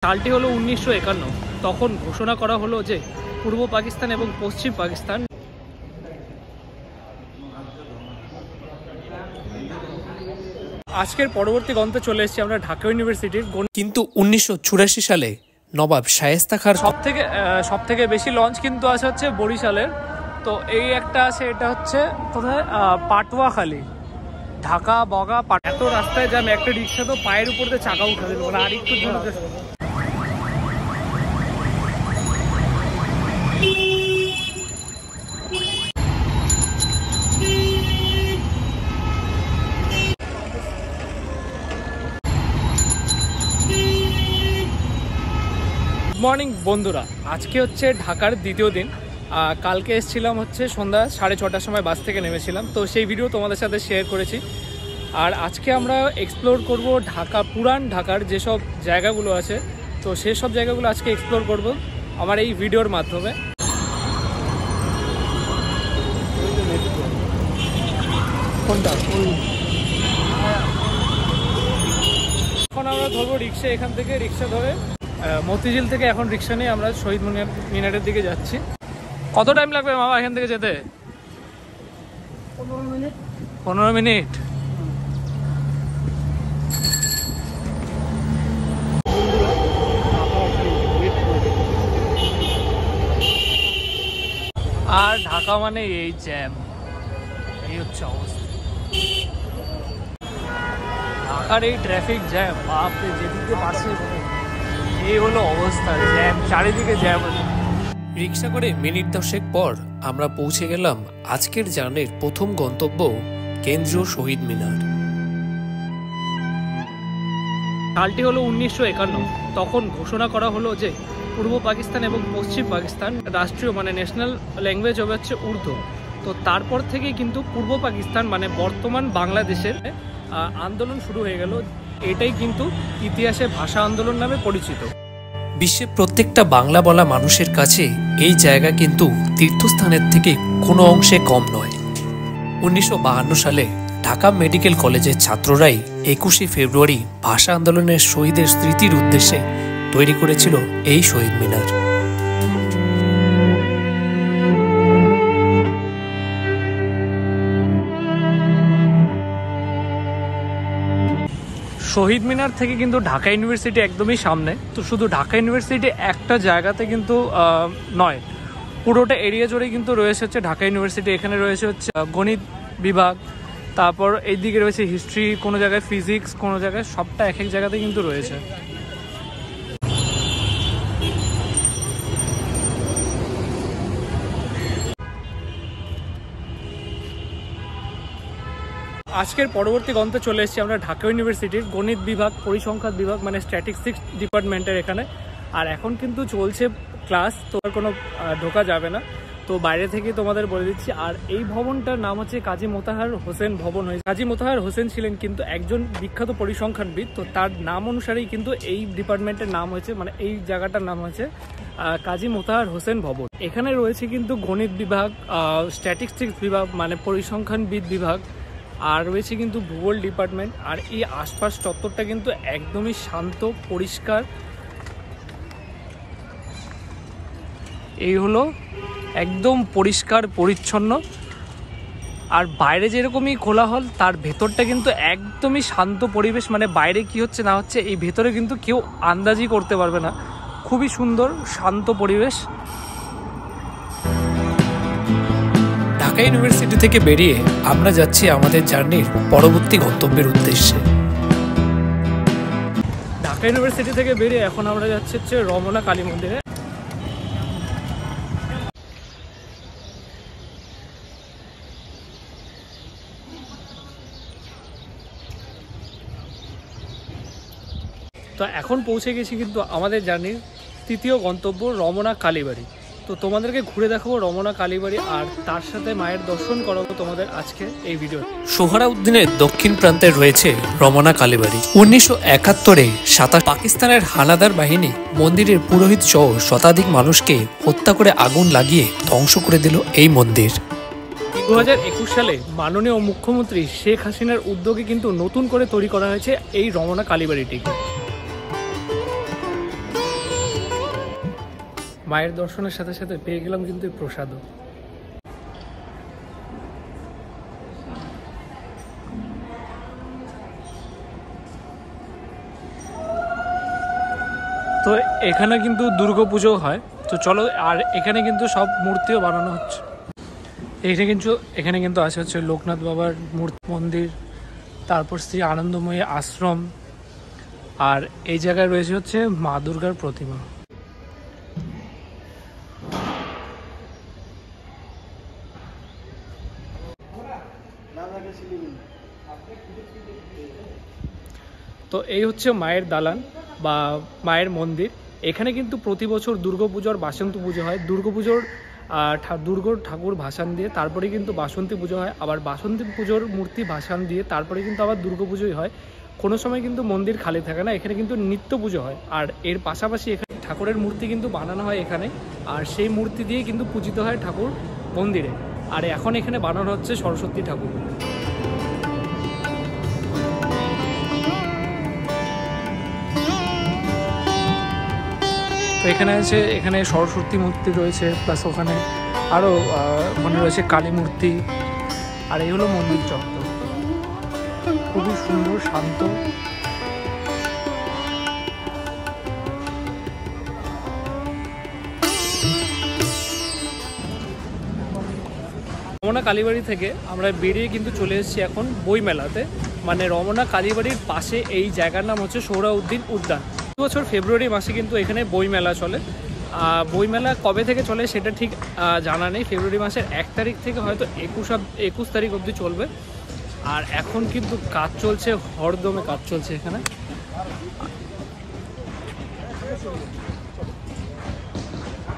সালটি হলো 1951। তখন ঘোষণা করা হলো যে পূর্ব পাকিস্তান এবং পশ্চিম পাকিস্তান। আজকের পরবর্তী গন্তব্যে চলে এসেছি আমরা ঢাকা ইউনিভার্সিটির। কিন্তু 1984 সালে নবাব শায়েস্তা খাঁর সব থেকে বেশি লঞ্চ কিন্তু আছে হচ্ছে বরিশালের। তো এই একটা আছে, এটা হচ্ছে কোথায়, পাটুয়াখালী, ঢাকা বগা এত রাস্তায় যাম, একটা রিক্সা তো পায়ের উপর দিয়ে চাকা উঠা দিল, মানে আর একটু জন্য। মর্নিং বন্ধুরা, আজকে হচ্ছে ঢাকার দ্বিতীয় দিন। কালকে এসেছিলাম হচ্ছে সন্ধ্যা 6:30টার সময় বাস থেকে নেমেছিলাম, তো সেই ভিডিও তোমাদের সাথে শেয়ার করেছি। আর আজকে আমরা এক্সপ্লোর করব পুরান ঢাকার যেসব জায়গাগুলো আছে, তো সেই সব জায়গাগুলো আজকে এক্সপ্লোর করব আমার এই ভিডিওর মাধ্যমে। এখন আমরা ধরবো রিক্সা, এখান থেকে রিক্সা ধরে মতিঝিল থেকে এখন রিক্সা নিয়ে আমরা শহীদ মিনারের দিকে যাচ্ছি। কত টাইম লাগবে মামা এখান থেকে যেতে? 15 মিনিট। আর ঢাকা মানে এই জ্যাম, এই হচ্ছে অবস্থা ঢাকার, এই ট্রাফিক জ্যাম, বাপরে যেদিকে পাশে এই হলো অবস্থা, জ্যাম, চারিদিকে জ্যাম। রিক্সা করে মিনিট 10 পর আমরা পৌঁছে গেলাম আজকের জার্নির প্রথম গন্তব্য, কেন্দ্রীয় শহীদ মিনার। সালটি হলো 1951। তখন ঘোষণা করা হলো যে পূর্ব পাকিস্তান এবং পশ্চিম পাকিস্তান রাষ্ট্রীয় মানে ন্যাশনাল ল্যাঙ্গুয়েজ হবে হচ্ছে উর্দু। তো তারপর থেকেই কিন্তু পূর্ব পাকিস্তান মানে বর্তমান বাংলাদেশের আন্দোলন শুরু হয়ে গেল। এটাই কিন্তু ইতিহাসে ভাষা আন্দোলন নামে পরিচিত। বিশ্বের প্রত্যেকটা বাংলা বলা মানুষের কাছে এই জায়গা কিন্তু তীর্থস্থানের থেকে কোনো অংশে কম নয়। 1952 সালে ঢাকা মেডিকেল কলেজের ছাত্ররাই 21শে ফেব্রুয়ারি ভাষা আন্দোলনের শহীদের স্মৃতির উদ্দেশ্যে তৈরি করেছিল এই শহীদ মিনার। শহীদ মিনার থেকে কিন্তু ঢাকা ইউনিভার্সিটি একদমই সামনে। তো শুধু ঢাকা ইউনিভার্সিটি একটা জায়গাতে কিন্তু নয়, পুরোটা এরিয়া জুড়ে কিন্তু রয়েছে হচ্ছে ঢাকা ইউনিভার্সিটি। এখানে রয়েছে হচ্ছে গণিত বিভাগ, তারপর এইদিকে রয়েছে হিস্ট্রি, কোনো জায়গায় ফিজিক্স, কোনো জায়গায়, সবটা এক এক জায়গাতে কিন্তু রয়েছে। আজকের পরবর্তী গন্তব্যে চলে এসেছি আমরা ঢাকা ইউনিভার্সিটির গণিত বিভাগ, পরিসংখ্যান বিভাগ মানে স্ট্যাটিস্টিক্স ডিপার্টমেন্টের এখানে। আর এখন কিন্তু চলছে ক্লাস, তো আর কোনো ঢোকা যাবে না, তো বাইরে থেকে তোমাদের বলে দিচ্ছি। আর এই ভবনটার নাম হচ্ছে কাজী মোতাহার হোসেন ভবন। কাজী মোতাহার হোসেন ছিলেন কিন্তু একজন বিখ্যাত পরিসংখ্যানবিদ, তো তার নাম অনুসারেই কিন্তু এই ডিপার্টমেন্টের নাম হয়েছে, মানে এই জায়গাটার নাম হয়েছে কাজী মোতাহার হোসেন ভবন। এখানে রয়েছে কিন্তু গণিত বিভাগ, স্ট্যাটিস্টিক্স বিভাগ মানে পরিসংখ্যানবিদ বিভাগ, আর রয়েছে কিন্তু ভূগোল ডিপার্টমেন্ট। আর এই আশপাশ চত্বরটা কিন্তু একদমই শান্ত, পরিষ্কার। এই হলো একদম পরিষ্কার পরিচ্ছন্ন। আর বাইরে যেরকমই খোলা হল, তার ভেতরটা কিন্তু একদমই শান্ত পরিবেশ, মানে বাইরে কি হচ্ছে না হচ্ছে এই ভেতরে কিন্তু কেউ আন্দাজই করতে পারবে না। খুবই সুন্দর শান্ত পরিবেশ। ঢাকা ইউনিভার্সিটি থেকে বেরিয়ে আমরা যাচ্ছি আমাদের জার্নির পরবর্তী গন্তব্যের উদ্দেশ্যে। ঢাকা ইউনিভার্সিটি থেকে বেরিয়ে এখন আমরা যাচ্ছি হচ্ছে রমনা কালী মন্দিরে। তো এখন পৌঁছে গেছি কিন্তু আমাদের জার্নির তৃতীয় গন্তব্য রমনা কালীবাড়ি। তো তোমাদেরকে ঘুরে দেখাবো রমনা কালীবাড়ি, আর তার সাথে মায়ের দর্শন করাবো তোমাদের আজকে এই ভিডিও। সোহরাউদ্দিনের দক্ষিণ প্রান্তে রয়েছে রমনা কালীবাড়ি। 1971-এ পাকিস্তানের হানাদার বাহিনী মন্দিরের পুরোহিত সহ শতাধিক মানুষকে হত্যা করে আগুন লাগিয়ে ধ্বংস করে দিল এই মন্দির। 2021 সালে মাননীয় মুখ্যমন্ত্রী শেখ হাসিনার উদ্যোগে কিন্তু নতুন করে তৈরি করা হয়েছে এই রমনা কালীবাড়িটিকে। মায়ের দর্শনের সাথে সাথে পেয়ে গেলাম কিন্তু এই প্রসাদও। তো এখানে কিন্তু দুর্গাপুজো হয়। তো চলো, আর এখানে কিন্তু সব মূর্তিও বানানো হচ্ছে। এখানে কিন্তু আছে হচ্ছে লোকনাথ বাবার মন্দির, তারপর শ্রী আনন্দময়ী আশ্রম, আর এই জায়গায় রয়েছে হচ্ছে মা দুর্গার প্রতিমা। তো এই হচ্ছে মায়ের দালান বা মায়ের মন্দির। এখানে কিন্তু প্রতি বছর দুর্গাপুজোর বাসন্তী পুজো হয়। দুর্গাপুজোর ঠাকুর ভাসান দিয়ে তারপরে কিন্তু বাসন্তী পুজো হয়, আবার বাসন্তী পুজোর মূর্তি ভাসান দিয়ে তারপরে কিন্তু আবার দুর্গাপুজোই হয়। কোনো সময় কিন্তু মন্দির খালি থাকে না, এখানে কিন্তু নিত্য পুজো হয়। আর এর পাশাপাশি এখানে ঠাকুরের মূর্তি কিন্তু বানানো হয় এখানে, আর সেই মূর্তি দিয়ে কিন্তু পূজিত হয় ঠাকুর মন্দিরে। আর এখন এখানে বানানো হচ্ছে সরস্বতী ঠাকুর। তো এখানে সরস্বতী মূর্তি রয়েছে, প্লাস ওখানে আরও ওখানে রয়েছে কালী মূর্তি। আর এই হলো মন্দির চত্বর, খুবই সুন্দর শান্ত। রমনা কালীবাড়ি থেকে আমরা বেরিয়ে কিন্তু চলে এসেছি এখন বইমেলাতে। মানে রমনা কালীবাড়ির পাশে এই জায়গার নাম হচ্ছে সোহরাউদ্দিন উদ্যান। বছর ফেব্রুয়ারি মাসে কিন্তু এখানে বইমেলা চলে। বইমেলা কবে থেকে চলে সেটা ঠিক জানা নেই। ফেব্রুয়ারি মাসের 1 তারিখ থেকে হয়তো 21 তারিখ অবধি চলবে। আর এখন কিন্তু কাজ চলছে, হরদমে কাজ চলছে এখানে।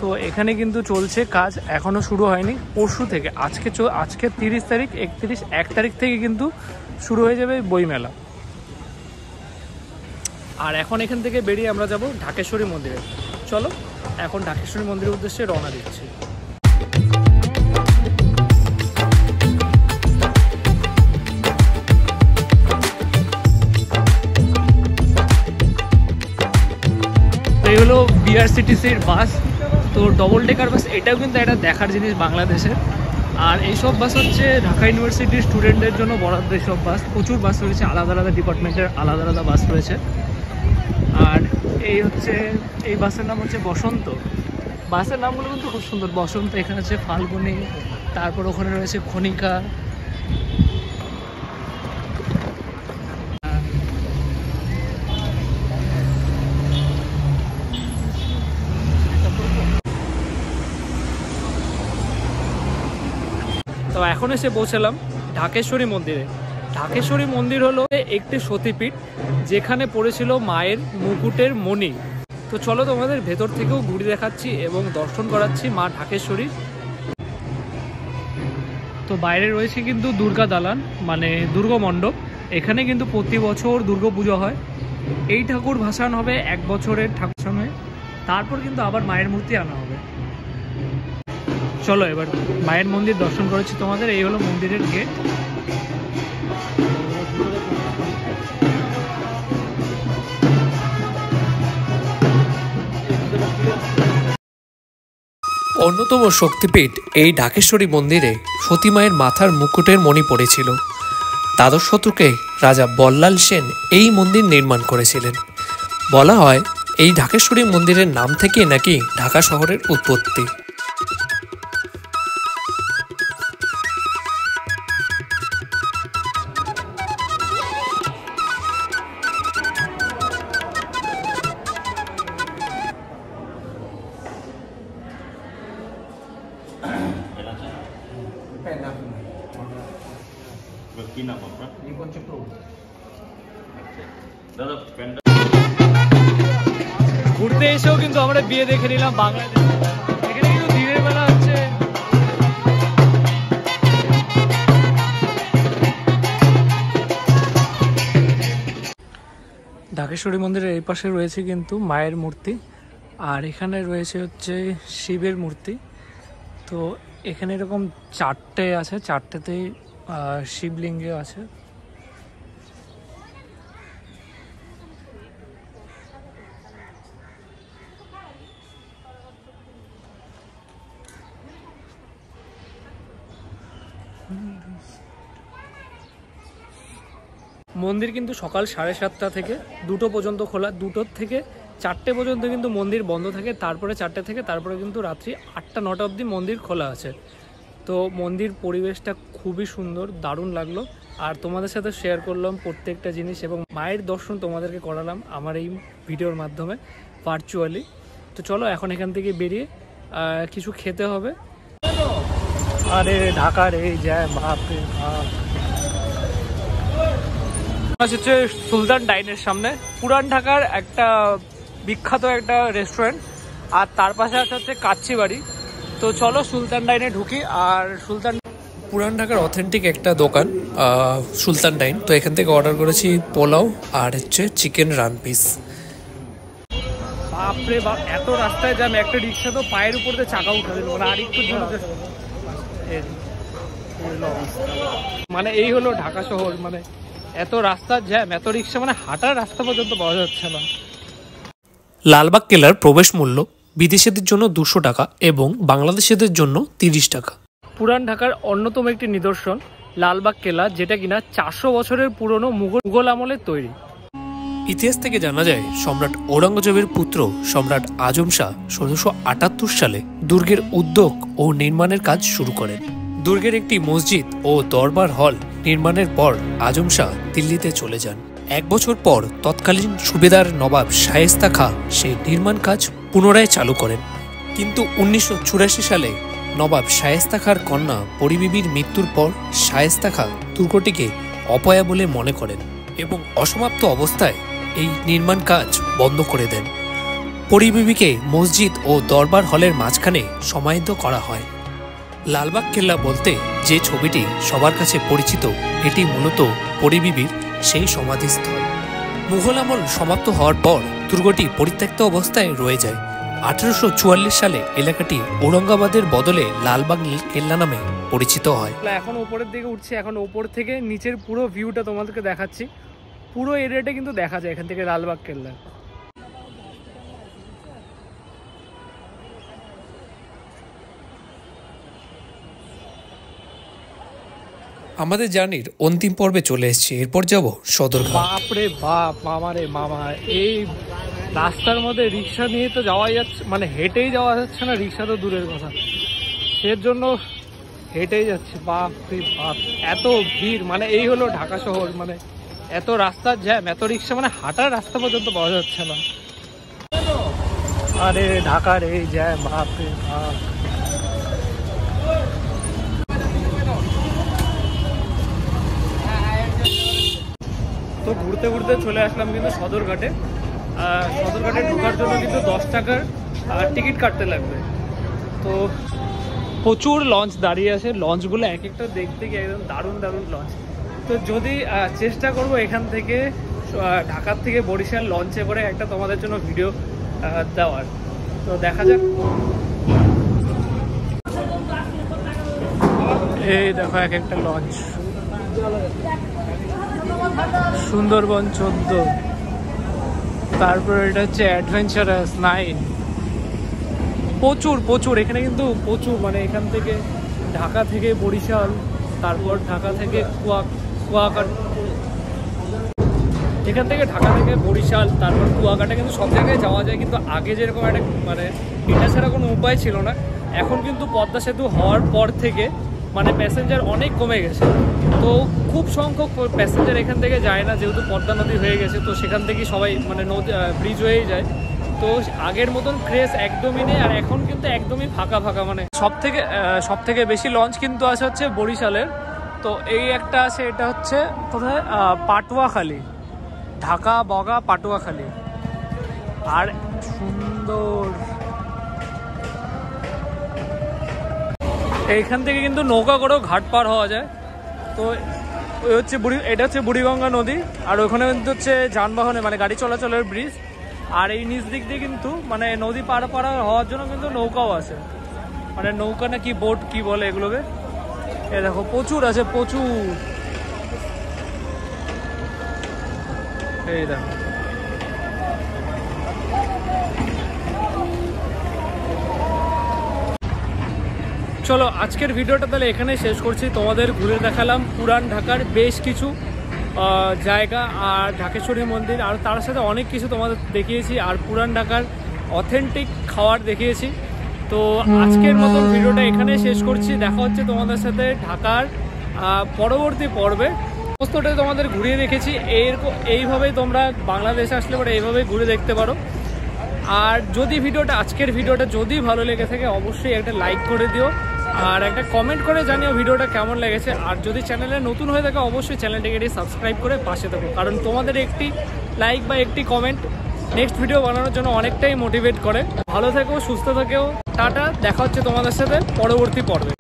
তো এখানে কিন্তু চলছে কাজ, এখনও শুরু হয়নি। পরশু থেকে আজকে 30 তারিখ, 1 তারিখ থেকে কিন্তু শুরু হয়ে যাবে বইমেলা। আর এখন এখান থেকে বেরিয়ে আমরা যাব ঢাকেশ্বরী মন্দিরে। চলো এখন ঢাকেশ্বরী মন্দিরের উদ্দেশ্যে রওনা দিচ্ছি। এই হলো বিআরসিটিসির বাস। তো ডবল ডেকার বাস, এটাও কিন্তু একটা দেখার জিনিস বাংলাদেশের। আর এইসব বাস হচ্ছে ঢাকা ইউনিভার্সিটির স্টুডেন্টদের জন্য বরাদ্দ। এইসব বাস, প্রচুর বাস রয়েছে, আলাদা আলাদা ডিপার্টমেন্টের আলাদা আলাদা বাস রয়েছে। আর এই বাসের নাম হচ্ছে বসন্ত। বাসের নামগুলো কিন্তু খুব সুন্দর। বসন্ত, এখানে আছে ফাল্গুনি, তারপর ওখানে রয়েছে খনিকা। তো এখন এসে পৌঁছালাম ঢাকেশ্বরী মন্দিরে। ঢাকেশ্বরী মন্দির হলো একটি সতীপীঠ, যেখানে পড়েছিল মায়ের মুকুটের মণি। তো চলো তোমাদের ভেতর থেকেও ঘুরে দেখাচ্ছি এবং দর্শন করাচ্ছি মা ঢাকেশ্বরী। তো বাইরে রয়েছে কিন্তু দুর্গা দালান, মানে দুর্গা মণ্ডপ। এখানে কিন্তু প্রতি বছর দুর্গা পুজো হয়। এই ঠাকুর ভাসান হবে 1 বছরের ঠাকুর হয়ে, তারপর কিন্তু আবার মায়ের মূর্তি আনা হবে। চলো এবার মায়ের মন্দির দর্শন করেছি তোমাদের। এই হলো মন্দিরের গেট। অন্যতম শক্তিপীঠ এই ঢাকেশ্বরী মন্দিরে সতী মায়ের মাথার মুকুটের মণি পড়েছিল। দ্বাদশ শতকে রাজা বল্লাল সেন এই মন্দির নির্মাণ করেছিলেন। বলা হয় এই ঢাকেশ্বরী মন্দিরের নাম থেকেই নাকি ঢাকা শহরের উৎপত্তি। ঘুরতে এসেও কিন্তু আমরা বিয়ে দেখে নিলাম বাংলাদেশে। এখানে কিন্তু দিনের বেলা হচ্ছে। ঢাকেশ্বরী মন্দিরের এই পাশে রয়েছে কিন্তু মায়ের মূর্তি, আর এখানে রয়েছে হচ্ছে শিবের মূর্তি। তো এখানে এরকম 4টে আছে, 4টেতেই শিবলিঙ্গ আছে। মন্দির কিন্তু সকাল 7:30 থেকে 2টো পর্যন্ত খোলা, 2টোর থেকে 4টে পর্যন্ত কিন্তু মন্দির বন্ধ থাকে, তারপরে 4টে থেকে তারপরে কিন্তু রাত্রি 8টা-9টা অবধি মন্দির খোলা আছে। তো মন্দির পরিবেশটা খুবই সুন্দর, দারুণ লাগলো। আর তোমাদের সাথে শেয়ার করলাম প্রত্যেকটা জিনিস এবং মায়ের দর্শন তোমাদেরকে করালাম আমার এই ভিডিওর মাধ্যমে ভার্চুয়ালি। তো চলো এখন এখান থেকে বেরিয়ে কিছু খেতে হবে। আরে ঢাকার এই যায় বাপরে বাপ। হচ্ছে সুলতান ডাইনের সামনে, পুরান ঢাকার একটা বিখ্যাত একটা রেস্টুরেন্ট, আর তার পাশে হচ্ছে কাচ্চি বাড়ি। তো চলো সুলতান ডাইনে ঢুকি। আর পুরান ঢাকার অথেন্টিক একটা দোকান সুলতান ডাইন। তো এখান থেকে অর্ডার করেছি পোলাও আর হচ্ছে চিকেন রান পিস। বাপরে বাপ, এত রাস্তায় জ্যাম, একটা রিক্সা তো পায়ের উপর দিয়ে চাকা উঠে দিল, মানে আর একটু মানে এই হলো ঢাকা শহর, মানে এত রাস্তার জ্যাম, এত রিক্সা, মানে হাঁটার রাস্তা পর্যন্ত পাওয়া যাচ্ছে না। লালবাগ কেল্লার প্রবেশ মূল্য বিদেশিদের জন্য 200 টাকা এবং বাংলাদেশিদের জন্য 30 টাকা। পুরান ঢাকার অন্যতম একটি নিদর্শন লালবাগ কেল্লা, যেটা কিনা 400 বছরের পুরনো মুঘল আমলের তৈরি। ইতিহাস থেকে জানা যায় সম্রাট ঔরঙ্গজেবের পুত্র সম্রাট আজম শাহ 1678 সালে দুর্গের উদ্যোগ ও নির্মাণের কাজ শুরু করেন। দুর্গের একটি মসজিদ ও দরবার হল নির্মাণের পর আজম শাহ দিল্লিতে চলে যান। 1 বছর পর তৎকালীন সুবেদার নবাব শায়েস্তা খাঁ সেই নির্মাণ কাজ পুনরায় চালু করেন। কিন্তু 1984 সালে নবাব শায়েস্তা খাঁর কন্যা পরিবিবির মৃত্যুর পর শায়েস্তা খাঁ দুর্গটিকে অপয়া বলে মনে করেন এবং অসমাপ্ত অবস্থায় এই নির্মাণ কাজ বন্ধ করে দেন। পরিবিবিকে মসজিদ ও দরবার হলের মাঝখানে সমাহিত করা হয়। লালবাগ কেল্লা বলতে যে ছবিটি সবার কাছে পরিচিত, এটি মূলত পরিবিবির সেই সমাধিস্থল। মুঘল আমল সমাপ্ত হওয়ার পর দুর্গটি পরিত্যক্ত অবস্থায় রয়ে যায়। 1844 সালে এলাকাটি ঔরঙ্গাবাদের বদলে লালবাগ কেল্লা নামে পরিচিত হয়। এখন উপরের দিকে উঠছি, এখন উপর থেকে নিচের পুরো ভিউটা তোমাদেরকে দেখাচ্ছি। পুরো এরিয়াটা কিন্তু দেখা যায় এখান থেকে লালবাগ কেল্লা। আমাদের জার্নির অন্তিম পর্বে চলে এসেছি, এরপর যাব সদরঘাট। বাপরে বাপ, মামারে মামা, এই রাস্তার মধ্যে রিক্সা নিয়ে তো যাওয়াই যাচ্ছে, মানে হেঁটেই যাওয়া যাচ্ছে না, রিক্সা তো দূরের কথা, সেজন্য হেঁটেই যাচ্ছে। বাপরে বাপ, এত ভিড়, মানে এই হলো ঢাকা শহর, মানে এত রাস্তার জ্যাম, এত রিক্সা, মানে হাঁটার রাস্তা পর্যন্ত পাওয়া যাচ্ছে না। আরে ঢাকার এই জ্যাম, বাপরে বাপ। তো ঘুরতে ঘুরতে চলে আসলাম কিন্তু সদরঘাটে। সদরঘাটে ঢোকার জন্য কিন্তু 10 টাকার টিকিট কাটতে লাগবে। তো প্রচুর লঞ্চ দাঁড়িয়ে আছে, লঞ্চগুলো এক একটা দেখতে গিয়ে একদম দারুণ দারুণ লঞ্চ। তো যদি চেষ্টা করব এখান থেকে ঢাকার থেকে বরিশাল লঞ্চে করে একটা তোমাদের জন্য ভিডিও দেওয়ার, তো দেখা যাক। এই দেখো এক একটা লঞ্চ, সুন্দরবন 14, তারপরে এটা হচ্ছে অ্যাডভেঞ্চারাস 9। প্রচুর প্রচুর এখানে কিন্তু প্রচুর, মানে এখান থেকে ঢাকা থেকে বরিশাল, তারপর ঢাকা থেকে কুয়াকাটা, এখান থেকে ঢাকা থেকে বরিশাল, তারপর কুয়াকাটা, কিন্তু সব জায়গায় যাওয়া যায়। কিন্তু আগে যেরকম একটা মানে এটা ছাড়া কোনো উপায় ছিল না। এখন কিন্তু পদ্মা সেতু হওয়ার পর থেকে মানে প্যাসেঞ্জার অনেক কমে গেছে, তো খুব সংখ্যক প্যাসেঞ্জার এখান থেকে যায় না, যেহেতু পদ্মা নদী হয়ে গেছে। তো সেখান থেকেই সবাই মানে নদী ব্রিজ হয়েই যায়। তো আগের মতন ক্রেজ একদমই নেই, আর এখন কিন্তু একদমই ফাঁকা ফাঁকা। মানে সব থেকে বেশি লঞ্চ কিন্তু আছে হচ্ছে বরিশালের। তো এই একটা আছে, এটা হচ্ছে কোথায়, পাটুয়াখালী, ঢাকা বগা পাটুয়াখালী। আর সুন্দর, এইখান থেকে কিন্তু নৌকা করেও ঘাট পার হওয়া যায়। তো ওই হচ্ছে এটা হচ্ছে বুড়িগঙ্গা নদী, আর ওখানে কিন্তু হচ্ছে যানবাহনে মানে গাড়ি চলাচলের ব্রিজ। আর এই নিচ দিক দিয়ে কিন্তু মানে নদী পার হওয়ার জন্য কিন্তু নৌকাও আছে, মানে নৌকা না কি বোট কি বলে এগুলোকে। এ দেখো প্রচুর আছে, প্রচুর। এই দেখো, চলো আজকের ভিডিওটা তাহলে এখানেই শেষ করছি। তোমাদের ঘুরে দেখালাম পুরান ঢাকার বেশ কিছু জায়গা আর ঢাকেশ্বরী মন্দির, আর তার সাথে অনেক কিছু তোমাদের দেখিয়েছি, আর পুরান ঢাকার অথেন্টিক খাবার দেখিয়েছি। তো আজকের মতন ভিডিওটা এখানে শেষ করছি। দেখা হচ্ছে তোমাদের সাথে ঢাকার পরবর্তী পর্বে। সমস্তটা তোমাদের ঘুরিয়ে রেখেছি। এইভাবেই তোমরা বাংলাদেশে আসলে পরে এইভাবেই ঘুরে দেখতে পারো। আর যদি আজকের ভিডিওটা যদি ভালো লেগে থাকে অবশ্যই একটা লাইক করে দিও, আর একটা কমেন্ট করে জানিও ভিডিওটা কেমন লেগেছে। আর যদি চ্যানেলে নতুন হয়ে থাকে অবশ্যই চ্যানেলটাকে সাবস্ক্রাইব করে পাশে থাকো, কারণ তোমাদের একটি লাইক বা একটি কমেন্ট নেক্সট ভিডিও বানানোর জন্য অনেকটাই মোটিভেট করে। ভালো থেকো, সুস্থ থেকো, টাটা। দেখা হচ্ছে তোমাদের সাথে পরবর্তী পর্বে।